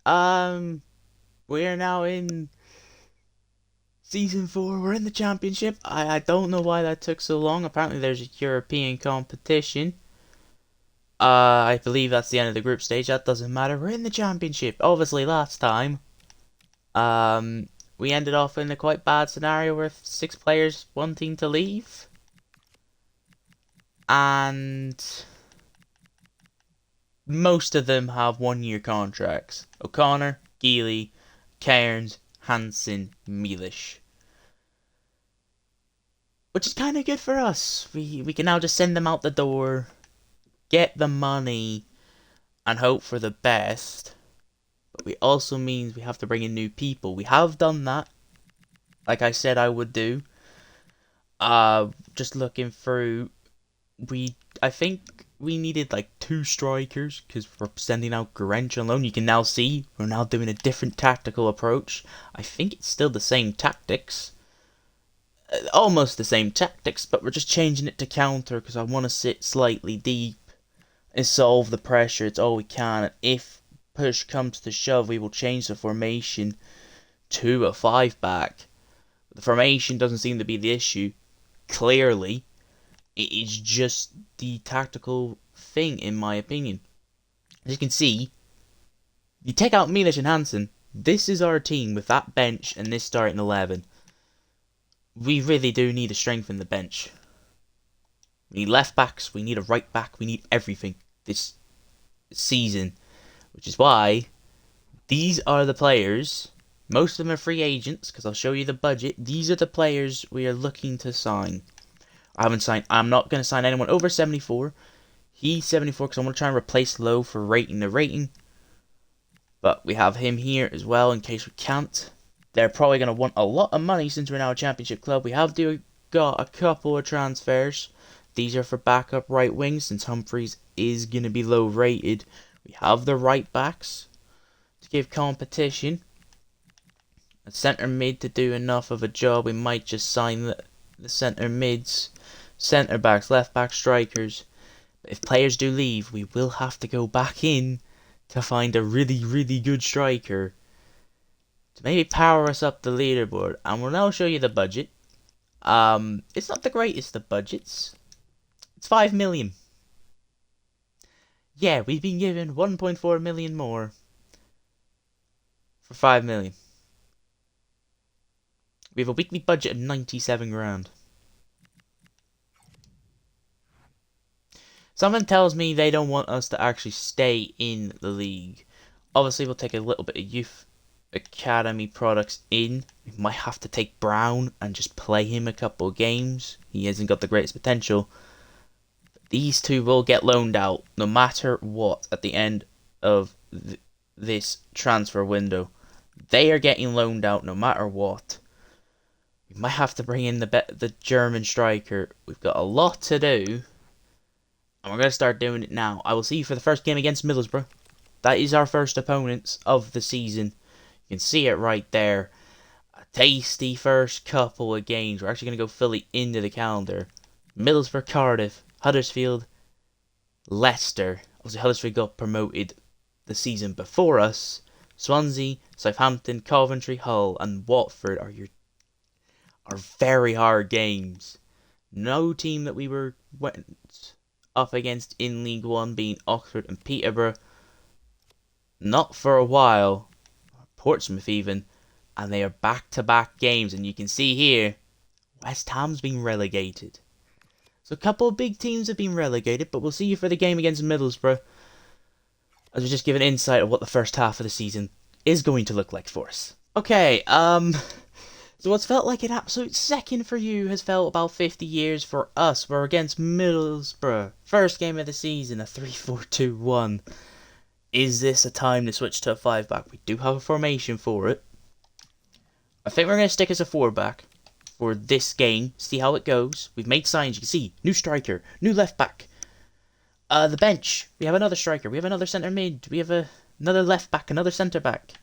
Um, we are now in season 4. We're in the championship. I don't know why that took so long. Apparently, there's a European competition. I believe that's the end of the group stage. That doesn't matter. We're in the championship. Obviously, last time, um, we ended off in a quite bad scenario with 6 players wanting to leave, and most of them have 1 year contracts. O'Connor, Geely, Cairns, Hansen, Mealish. Which is kind of good for us. We can now just send them out the door, get the money, and hope for the best. But it also means we have to bring in new people. We have done that, like I said I would do. Just looking through, I think we needed like 2 strikers because we're sending out Grench on loan. You can now see we're now doing a different tactical approach. I think it's still the same tactics, almost the same tactics, but we're just changing it to counter because I want to sit slightly deep and solve the pressure. It's all we can. And if push comes to shove, we will change the formation to a 5-back. The formation doesn't seem to be the issue. Clearly, it is just the tactical thing, in my opinion. As you can see, you take out Milic and Hansen. This is our team with that bench and this starting 11. We really do need to strengthen the bench. We need left backs, we need a right back, we need everything this season. Which is why these are the players. Most of them are free agents, because I'll show you the budget. These are the players we are looking to sign. I'm not going to sign anyone over 74. He's 74 because I want to try and replace Low for rating the rating. But we have him here as well in case we can't. They're probably going to want a lot of money since we're now a championship club. We have got a couple of transfers. These are for backup right wings since Humphreys is going to be low rated. We have the right backs to give competition. A centre mid to do enough of a job. We might just sign the centre mids, centre backs, left back, strikers. But if players do leave, we will have to go back in to find a really, really good striker to maybe power us up the leaderboard. And we'll now show you the budget. It's not the greatest of budgets. It's 5 million. Yeah, we've been given 1.4 million more for 5 million. We have a weekly budget of 97 grand. Something tells me they don't want us to actually stay in the league. Obviously, we'll take a little bit of youth academy products in. We might have to take Brown and just play him a couple of games. He hasn't got the greatest potential. But these two will get loaned out no matter what at the end of this transfer window. They are getting loaned out no matter what. We might have to bring in the German striker. We've got a lot to do. And we're going to start doing it now. I will see you for the first game against Middlesbrough. That is our first opponents of the season. You can see it right there. A tasty first couple of games. We're actually going to go fully into the calendar. Middlesbrough, Cardiff, Huddersfield, Leicester. Obviously, Huddersfield got promoted the season before us. Swansea, Southampton, Coventry, Hull, and Watford are very hard games. No team that we went up against in League One being Oxford and Peterborough. Not for a while. Portsmouth even. And they are back-to-back games. And you can see here, West Ham's been relegated. So a couple of big teams have been relegated. But we'll see you for the game against Middlesbrough, as we just give an insight of what the first half of the season is going to look like for us. Okay, so what's felt like an absolute second for you has felt about 50 years for us. We're against Middlesbrough. First game of the season, a 3-4-2-1. Is this a time to switch to a 5-back? We do have a formation for it. I think we're going to stick as a 4-back for this game. See how it goes. We've made signs. You can see, new striker, new left back. The bench. We have another striker. We have another centre mid. We have another left back, another centre back.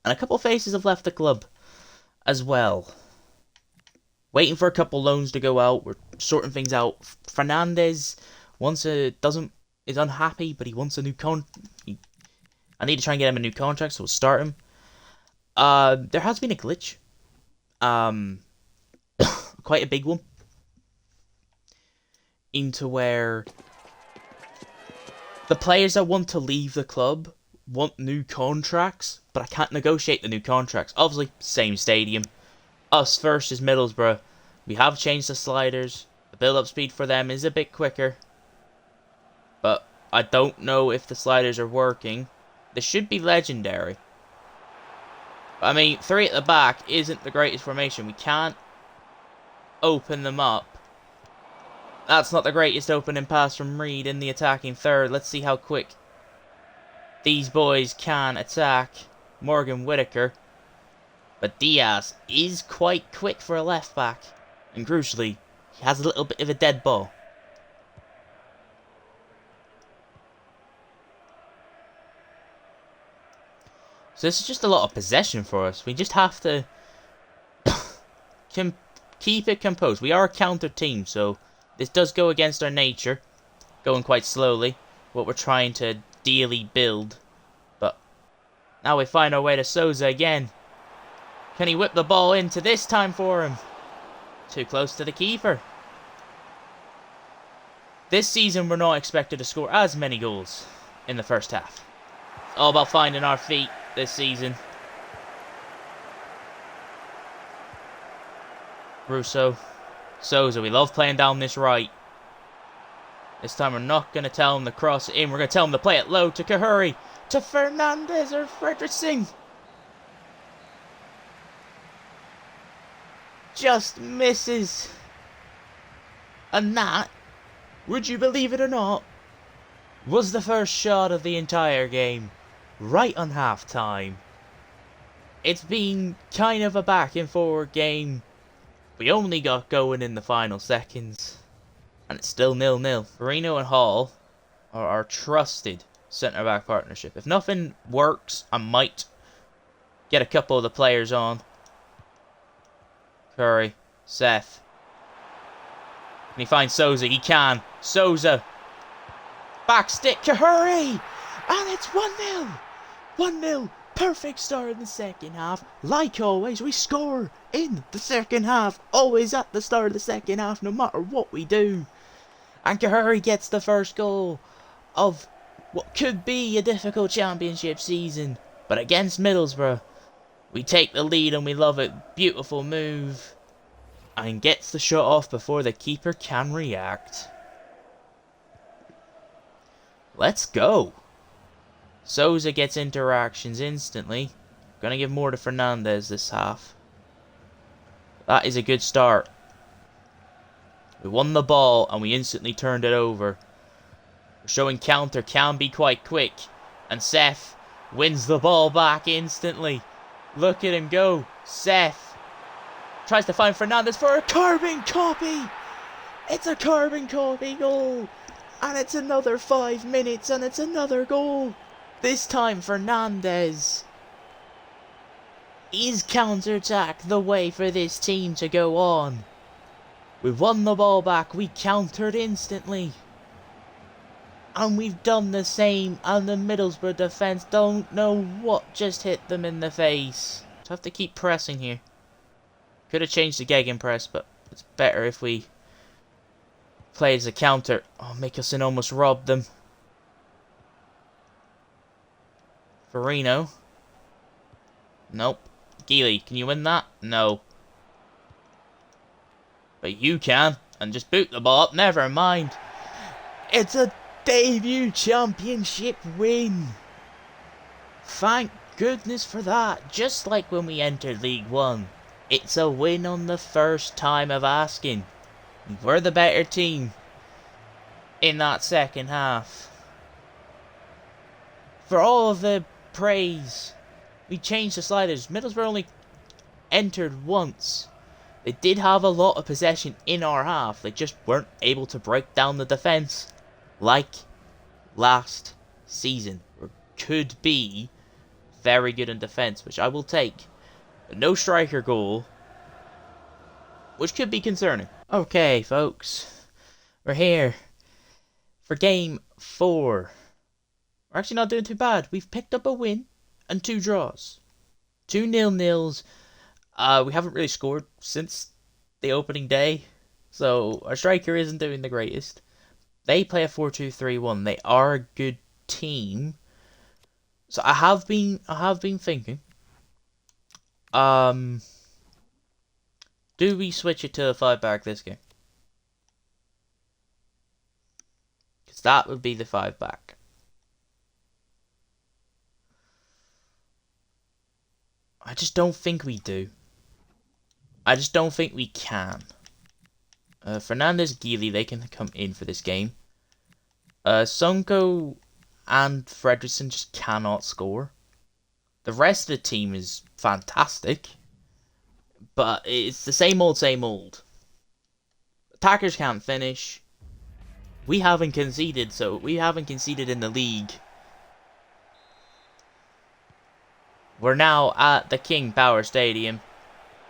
And a couple faces have left the club as well. Waiting for a couple loans to go out. We're sorting things out. Fernandez is unhappy, but he wants a new I need to try and get him a new contract, so we'll start him. There has been a glitch. Um, quite a big one. Into where the players that want to leave the club want new contracts, but I can't negotiate the new contracts. Obviously, same stadium. Us versus Middlesbrough. We have changed the sliders. The build-up speed for them is a bit quicker. But I don't know if the sliders are working. They should be legendary. I mean, 3 at the back isn't the greatest formation. We can't open them up. That's not the greatest opening pass from Reed in the attacking third. Let's see how quick these boys can attack Morgan Whittaker. But Diaz is quite quick for a left back. And crucially, he has a little bit of a dead ball. So this is just a lot of possession for us. We just have to keep it composed. We are a counter team, so this does go against our nature. Going quite slowly. What we're trying to daily build. But now we find our way to Souza again. Can he whip the ball into this time for him? Too close to the keeper. This season we're not expected to score as many goals in the first half. It's all about finding our feet this season. Russo. Souza, we love playing down this right. This time we're not going to tell him to cross it in. We're going to tell him to play it low to Kahuri. To Fernandez or Fredrickson. Just misses. And that, would you believe it or not, was the first shot of the entire game. Right on half time. It's been kind of a back and forward game. We only got going in the final seconds. And it's still 0-0. Marino and Hall are our trusted centre-back partnership. If nothing works, I might get a couple of the players on. Curry. Seth. Can he find Souza? He can. Souza. Back stick. Kahuri! And it's 1-0. 1-0. Perfect start in the second half. Like always, we score in the second half. Always at the start of the second half, no matter what we do. And Kahuri gets the first goal of what could be a difficult championship season. But against Middlesbrough, we take the lead and we love it. Beautiful move. And gets the shot off before the keeper can react. Let's go. Souza gets interactions instantly. Gonna give more to Fernandez this half. That is a good start. We won the ball and we instantly turned it over. We're showing counter can be quite quick. And Seth wins the ball back instantly. Look at him go. Seth tries to find Fernandez for a carbon copy. It's a carbon copy goal. And it's another 5 minutes and it's another goal. This time Fernandez. Is counter-attack the way for this team to go on? We won the ball back. We countered instantly. And we've done the same. And the Middlesbrough defence don't know what just hit them in the face. So I have to keep pressing here. Could have changed the gegenpress, but it's better if we play as a counter. Oh, Mikkelsen almost robbed them. Farino. Nope. Geely, can you win that? No. But you can. And just boot the ball up. Never mind. It's a debut championship win. Thank goodness for that. Just like when we entered League One. It's a win on the first time of asking. We're the better team in that second half. For all of the praise, we changed the sliders. Middlesbrough only entered once. They did have a lot of possession in our half. They just weren't able to break down the defence like last season. Or could be very good in defence, which I will take. But no striker goal, which could be concerning. Okay, folks. We're here for game 4. We're actually not doing too bad. We've picked up a win and 2 draws. 2 nil-nils. We haven't really scored since the opening day, so our striker isn't doing the greatest. They play a 4-2-3-1. They are a good team. So I have been thinking, do we switch it to a 5-back this game? Because that would be the 5-back. I just don't think we do. I just don't think we can. Fernandez, Gili, they can come in for this game. Sonko and Fredrickson just cannot score. The rest of the team is fantastic, but it's the same old, same old. Attackers can't finish. We haven't conceded, so we haven't conceded in the league. We're now at the King Power Stadium,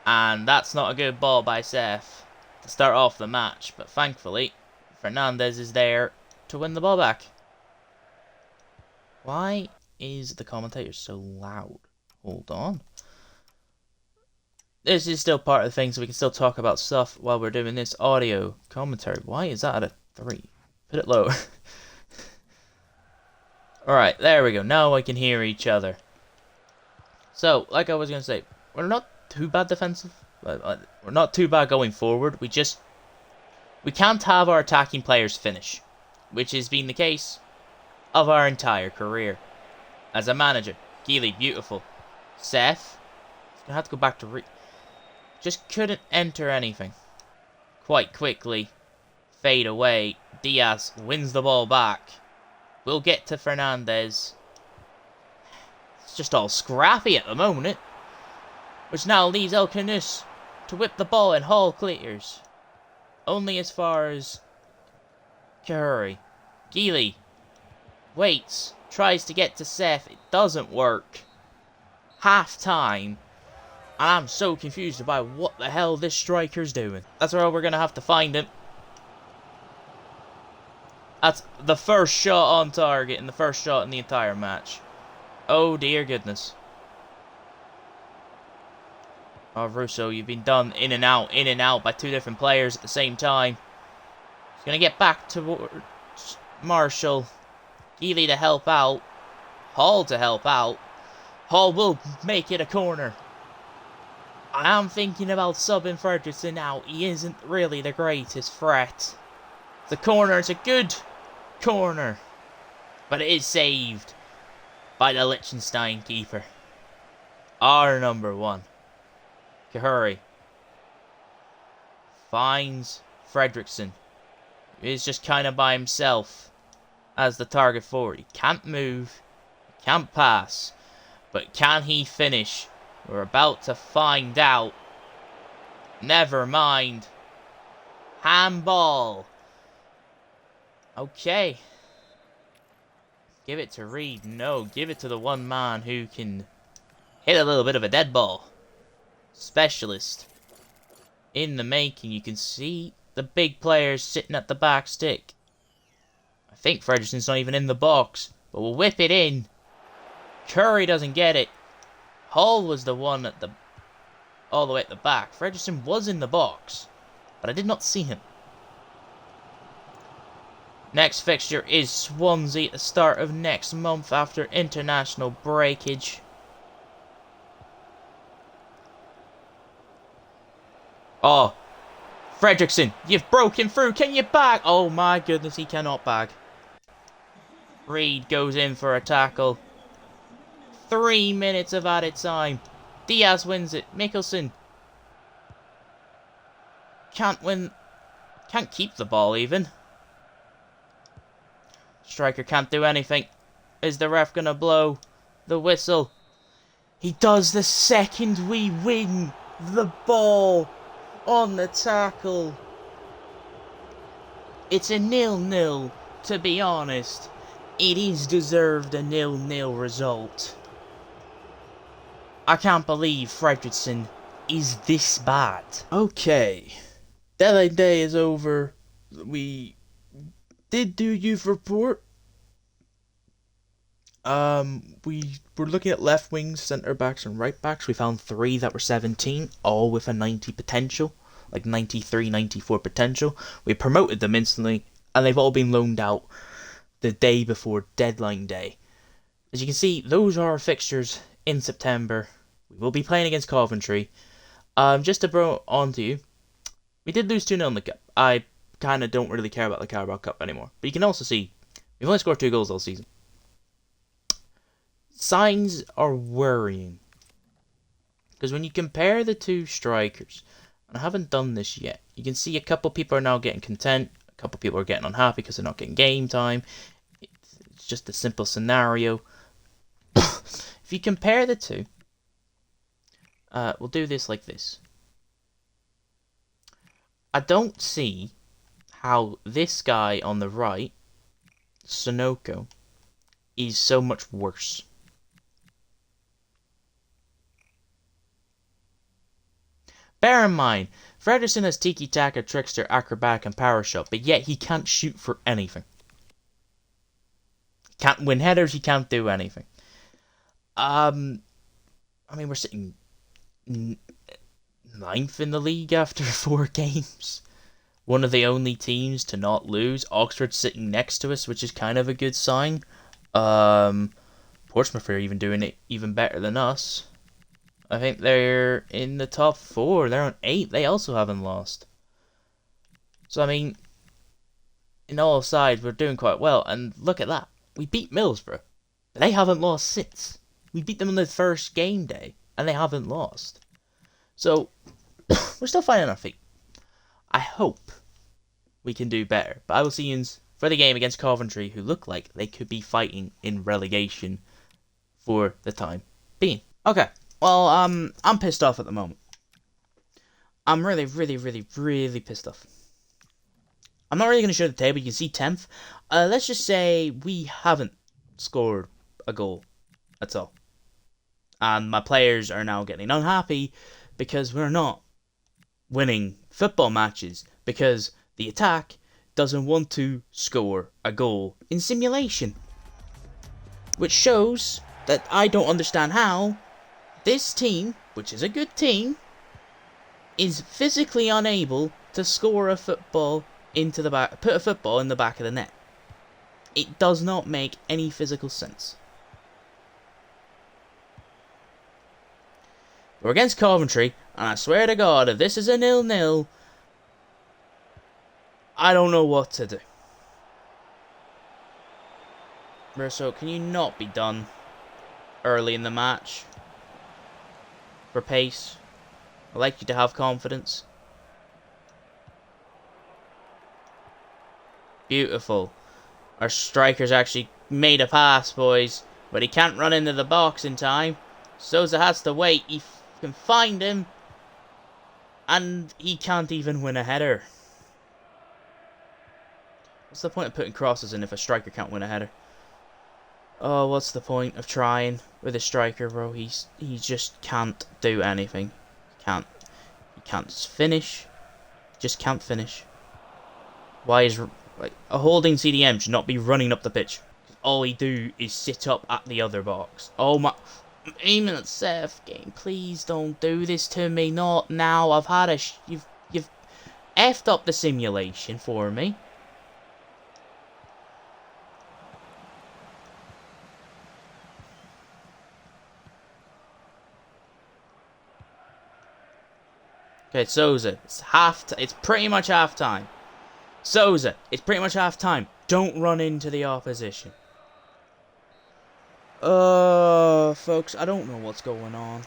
and that's not a good ball by Seth to start off the match, but thankfully, Fernandez is there to win the ball back. Why is the commentator so loud? Hold on. This is still part of the thing, so we can still talk about stuff while we're doing this audio commentary. Why is that at a 3? Put it lower. Alright, there we go. Now I can hear each other. So, like I was going to say, we're not too bad defensive. We're not too bad going forward. We can't have our attacking players finish, which has been the case of our entire career. As a manager, Gili, beautiful. Seth, I have to go back to just couldn't enter anything. Quite quickly, fade away. Diaz wins the ball back. We'll get to Fernandez. It's just all scrappy at the moment, which now leaves El Canus to whip the ball and Hall clears. Only as far as Kahuri. Gili waits, tries to get to Seth. It doesn't work. Half time. And I'm so confused about what the hell this striker's doing. That's where we're going to have to find him. That's the first shot on target and the first shot in the entire match. Oh dear goodness. Oh, Russo, you've been done in and out by 2 different players at the same time. He's going to get back towards Marshall. Gili to help out. Hall to help out. Hall will make it a corner. I am thinking about subbing Fredrickson out. He isn't really the greatest threat. The corner is a good corner, but it is saved by the Liechtenstein keeper. Our number 1. Kahuri finds Fredrickson. He's just kind of by himself as the target forward. He can't move, can't pass, but can he finish? We're about to find out. Never mind. Handball. Okay. Give it to Reed. No, give it to the one man who can hit a little bit of a dead ball. Specialist. In the making, you can see the big players sitting at the back stick. I think Fredrickson's not even in the box, but we'll whip it in. Curry doesn't get it. Hall was the one at all the way at the back. Fredrickson was in the box, but I did not see him. Next fixture is Swansea at the start of next month after international breakage. Oh, Fredrickson, you've broken through. Can you bag? Oh my goodness, he cannot bag. Reed goes in for a tackle. 3 minutes of added time. Diaz wins it. Mikkelsen can't win. Can't keep the ball even. Striker can't do anything. Is the ref gonna blow the whistle? He does the second we win the ball on the tackle. It's a 0-0, to be honest. It is deserved a 0-0 result. I can't believe Fredrickson is this bad. Okay. Deadline day is over. We did do youth report. We were looking at left wings, centre backs, and right backs. We found three that were 17, all with a 90 potential, like 93, 94 potential. We promoted them instantly, and they've all been loaned out the day before deadline day. As you can see, those are our fixtures in September. We will be playing against Coventry. Just to bring on to you, we did lose 2-0 in the Cup. I kind of don't really care about the Carabao Cup anymore. But you can also see, we've only scored 2 goals all season. Signs are worrying. Because when you compare the two strikers, and I haven't done this yet, you can see a couple people are now getting content, a couple people are getting unhappy because they're not getting game time. It's just a simple scenario. If you compare the two, we'll do this like this. I don't see how this guy on the right, Sonoko, is so much worse. Bear in mind, Frederson has tiki-taka, trickster, acrobatic, and power shot, but yet he can't shoot for anything. He can't win headers, he can't do anything. I mean, we're sitting 9th in the league after 4 games. One of the only teams to not lose. Oxford's sitting next to us, which is kind of a good sign. Portsmouth are even doing it even better than us. I think they're in the top 4. They're on 8. They also haven't lost. So, I mean, in all sides, we're doing quite well. And look at that. We beat Middlesbrough. They haven't lost since. We beat them on the first game day. And they haven't lost. So, we're still finding our feet. I hope we can do better. But I will see you for the game against Coventry, who look like they could be fighting in relegation for the time being. Okay. Well, I'm pissed off at the moment. I'm really pissed off. I'm not really going to show the table. You can see 10th. Let's just say we haven't scored a goal at all. And my players are now getting unhappy because we're not winning football matches because the attack doesn't want to score a goal in simulation. Which shows that I don't understand how this team, which is a good team, is physically unable to score a football into the back, put a football in the back of the net. It does not make any physical sense. We're against Coventry, and I swear to God, if this is a 0-0, I don't know what to do. Verso, can you not be done early in the match? For pace. I'd like you to have confidence. Beautiful. Our striker's actually made a pass, boys. But he can't run into the box in time. Sousa has to wait. He can find him. And he can't even win a header. What's the point of putting crosses in if a striker can't win a header? Oh, what's the point of trying with a striker, bro? He just can't do anything. He can't finish. Just can't finish. Why is like a holding CDM should not be running up the pitch? All he do is sit up at the other box. Oh my! I'm aiming at Seth. Game, please don't do this to me. Not now. I've had a you've effed up the simulation for me. Okay, Sousa, it's pretty much half time. Sousa, it's pretty much half time. Don't run into the opposition. Folks, I don't know what's going on.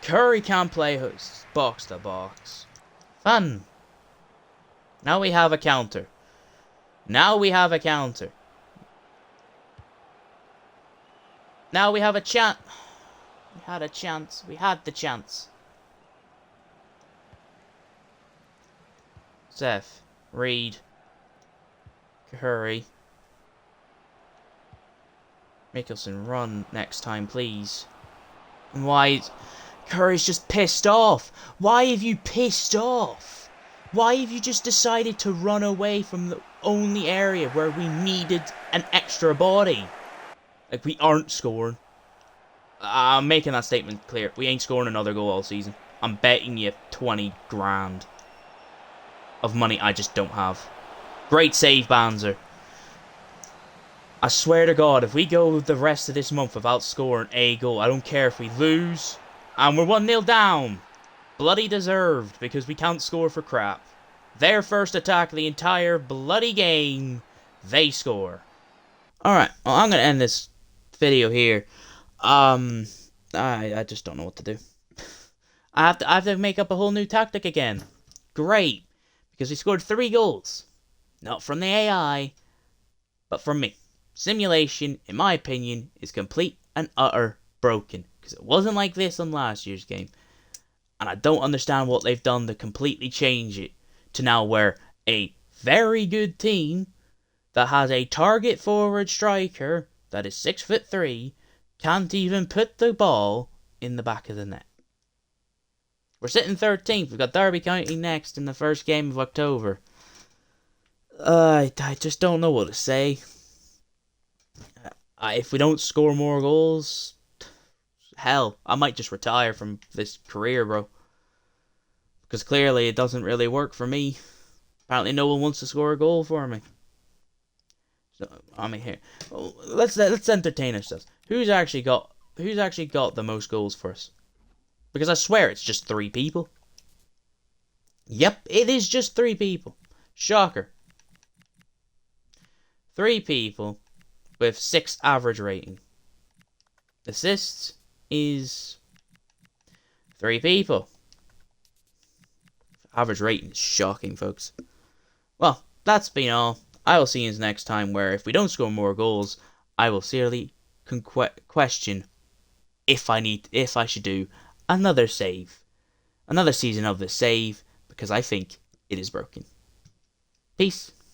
Curry can't play box to box. Fun. Now we have a counter. Now we have a counter. Now we have a chance. We had a chance. We had the chance. Seth, Reed, Curry, Mickelson, run next time, please. And why? Curry's just pissed off. Why have you pissed off? Why have you just decided to run away from the only area where we needed an extra body? Like, we aren't scoring. I'm making that statement clear. We ain't scoring another goal all season. I'm betting you 20 grand of money I just don't have. Great save, Banzer. I swear to God, if we go the rest of this month without scoring a goal, I don't care if we lose, and we're 1-0 down. Bloody deserved, because we can't score for crap. Their first attack of the entire bloody game, they score. Alright, well, I'm going to end this video here. I just don't know what to do. I have to make up a whole new tactic again. Great, because we scored 3 goals. Not from the AI, but from me. Simulation, in my opinion, is complete and utter broken. Because it wasn't like this on last year's game. And I don't understand what they've done to completely change it to now where a very good team that has a target forward striker that is 6'3" can't even put the ball in the back of the net. We're sitting 13th. We've got Derby County next in the first game of October. I just don't know what to say. If we don't score more goals, hell, I might just retire from this career, bro. Because clearly it doesn't really work for me. Apparently no one wants to score a goal for me. So, I mean, here, let's entertain ourselves. Who's actually got the most goals for us? Because I swear it's just 3 people. Yep, it is just 3 people. Shocker. 3 people with 6 average rating. Assists is 3 people. Average rating is shocking, folks. Well, that's been all. I will see you next time, where if we don't score more goals, I will seriously question if I should do another save, another season of the save, because I think it is broken. Peace.